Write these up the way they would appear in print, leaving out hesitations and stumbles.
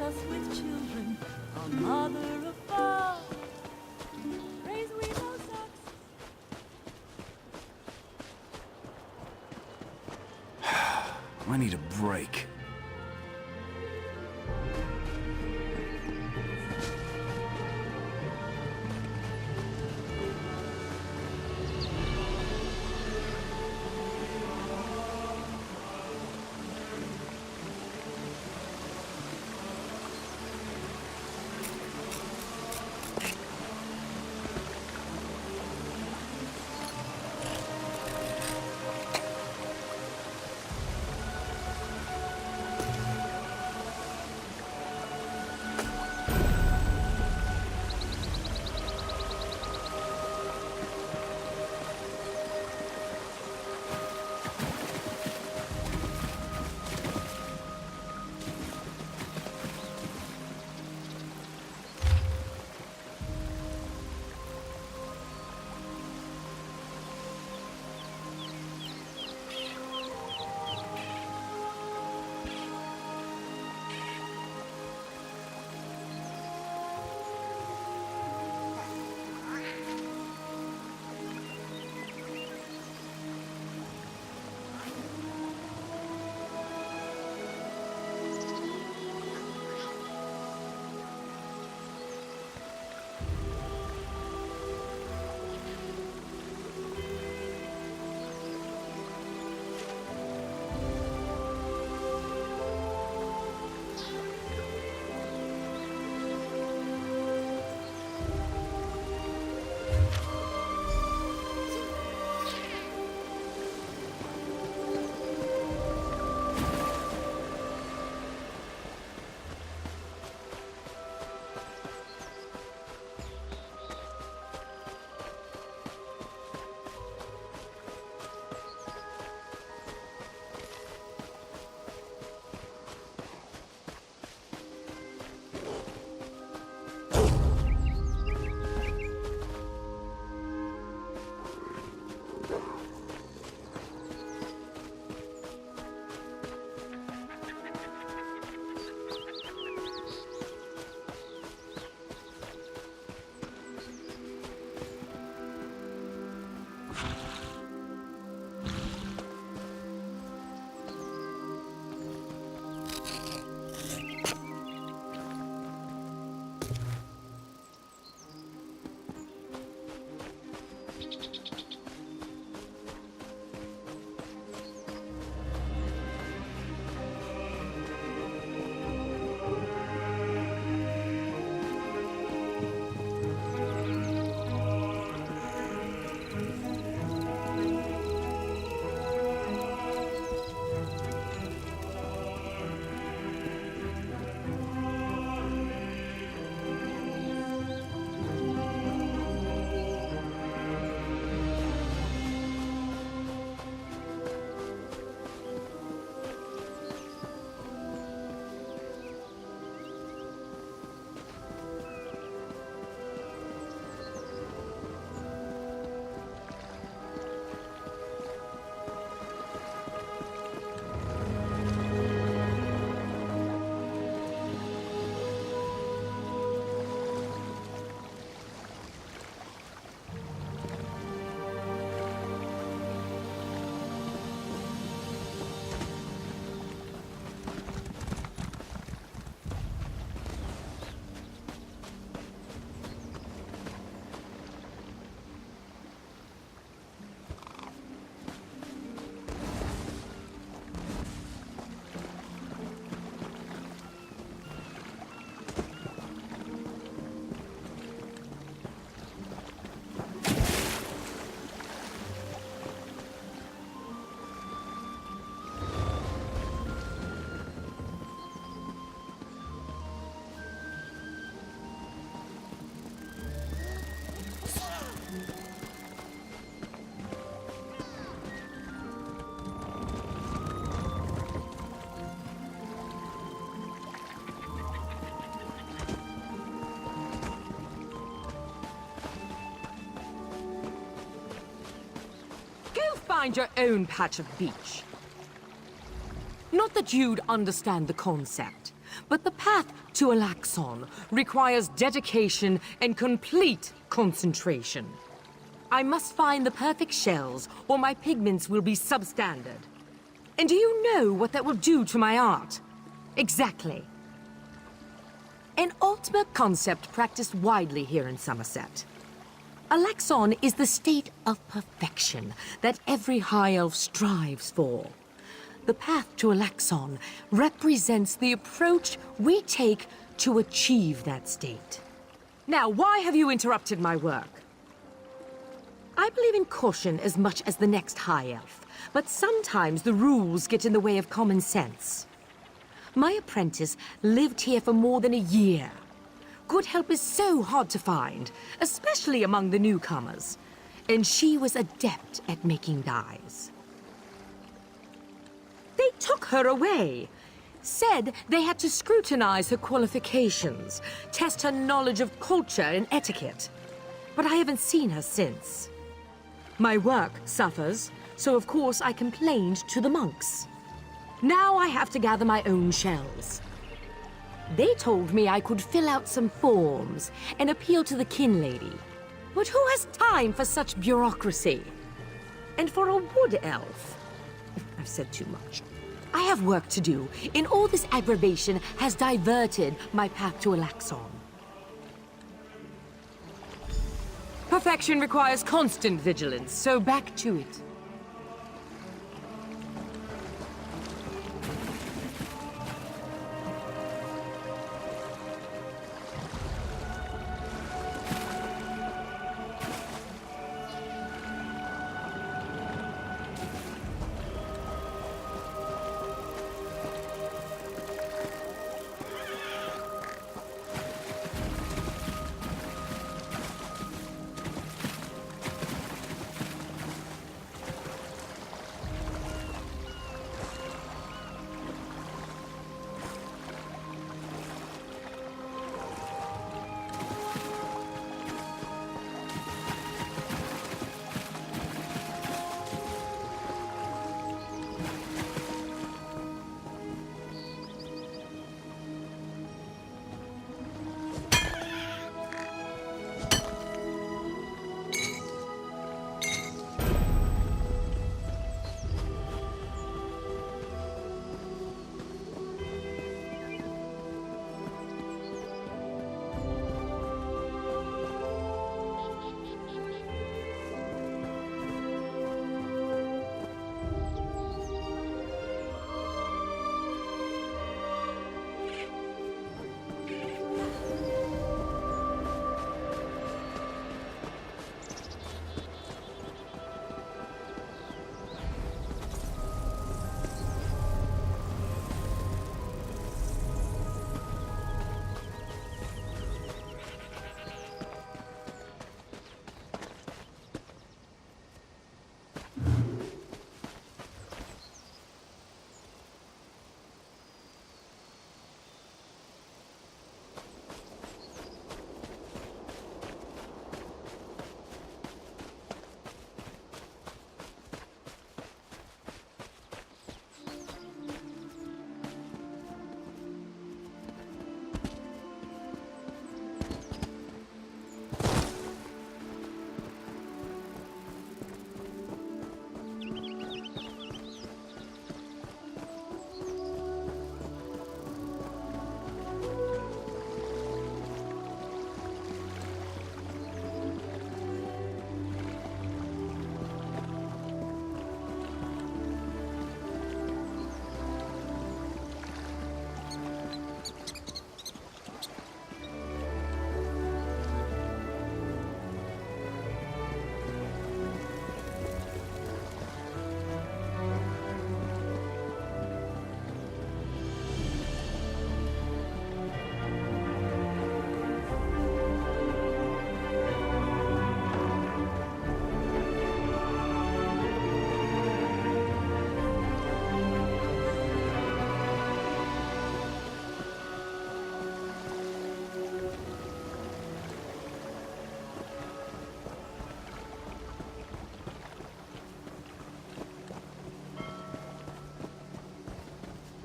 us with children, a mother of all. Praise we those I need a break. Find your own patch of beach. Not that you'd understand the concept, but the path to Alaxon requires dedication and complete concentration. I must find the perfect shells, or my pigments will be substandard. And do you know what that will do to my art? Exactly. An ultimate concept practiced widely here in Somerset. Alaxon is the state of perfection that every high elf strives for. The path to Alaxon represents the approach we take to achieve that state. Now, why have you interrupted my work? I believe in caution as much as the next high elf, but sometimes the rules get in the way of common sense. My apprentice lived here for more than a year. Good help is so hard to find, especially among the newcomers. And she was adept at making dyes. They took her away. Said they had to scrutinize her qualifications, test her knowledge of culture and etiquette. But I haven't seen her since. My work suffers, so of course I complained to the monks. Now I have to gather my own shells. They told me I could fill out some forms and appeal to the kin lady. But who has time for such bureaucracy? And for a wood elf? I've said too much. I have work to do, and all this aggravation has diverted my path to Alaxon. Perfection requires constant vigilance, so back to it.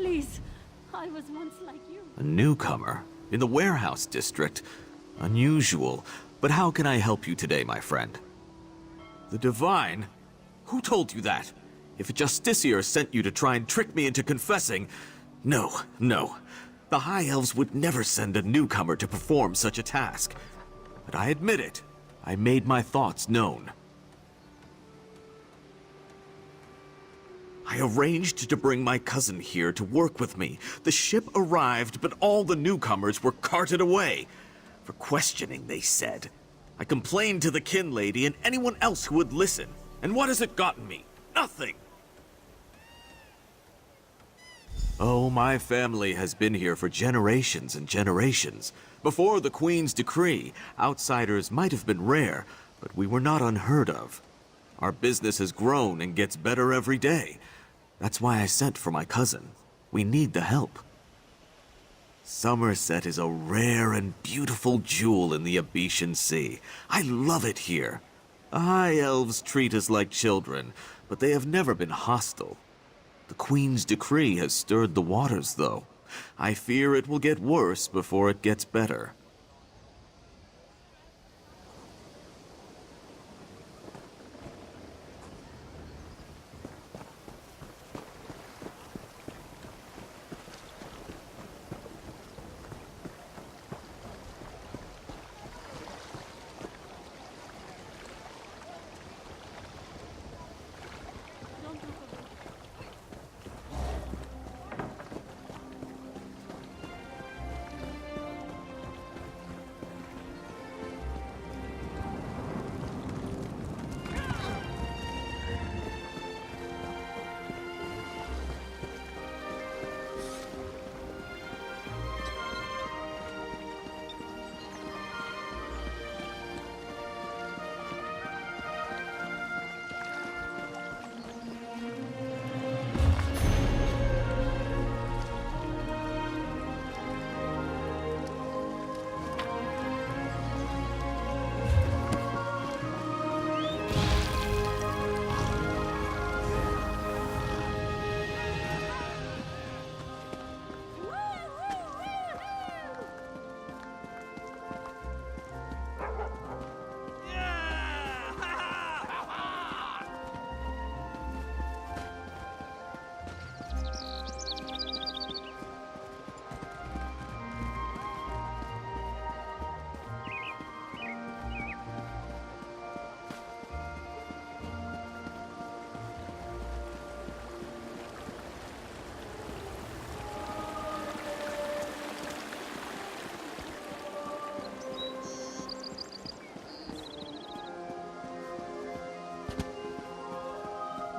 Please, I was once like you. A newcomer? In the warehouse district? Unusual. But how can I help you today, my friend? The Divine? Who told you that? If a Justiciar sent you to try and trick me into confessing... No, no. The High Elves would never send a newcomer to perform such a task. But I admit it. I made my thoughts known. I arranged to bring my cousin here to work with me. The ship arrived, but all the newcomers were carted away. For questioning, they said. I complained to the kin lady and anyone else who would listen. And what has it gotten me? Nothing! Oh, my family has been here for generations and generations. Before the Queen's decree, outsiders might have been rare, but we were not unheard of. Our business has grown and gets better every day. That's why I sent for my cousin. We need the help. Somerset is a rare and beautiful jewel in the Abetian Sea. I love it here. The High Elves treat us like children, but they have never been hostile. The Queen's decree has stirred the waters, though. I fear it will get worse before it gets better.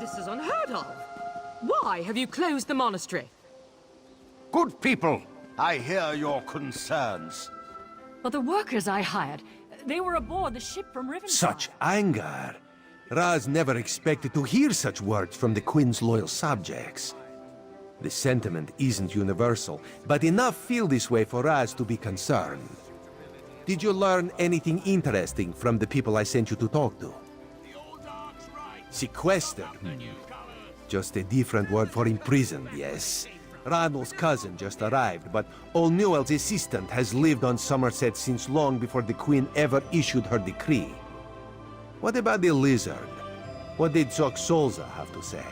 This is unheard of. Why have you closed the monastery? Good people, I hear your concerns. But the workers I hired, they were aboard the ship from Rivendell. Such anger. Raz never expected to hear such words from the Queen's loyal subjects. The sentiment isn't universal, but enough feel this way for Raz to be concerned. Did you learn anything interesting from the people I sent you to talk to? Sequestered? Just a different word for imprisoned, yes. Ranul's cousin just arrived, but Olnewell's assistant has lived on Somerset since long before the Queen ever issued her decree. What about the lizard? What did Solza have to say?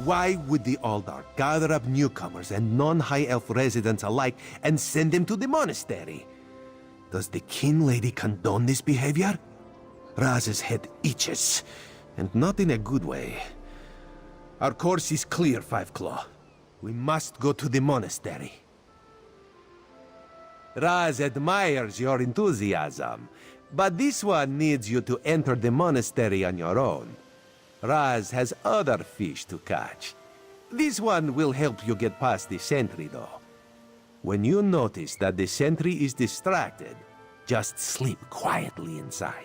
Why would the Aldar gather up newcomers and non-High Elf residents alike and send them to the monastery? Does the kin lady condone this behavior? Raz's head itches, and not in a good way. Our course is clear, Five Claw. We must go to the monastery. Raz admires your enthusiasm, but this one needs you to enter the monastery on your own. Raz has other fish to catch. This one will help you get past the sentry, though. When you notice that the sentry is distracted, just sleep quietly inside.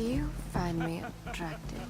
Do you find me attractive?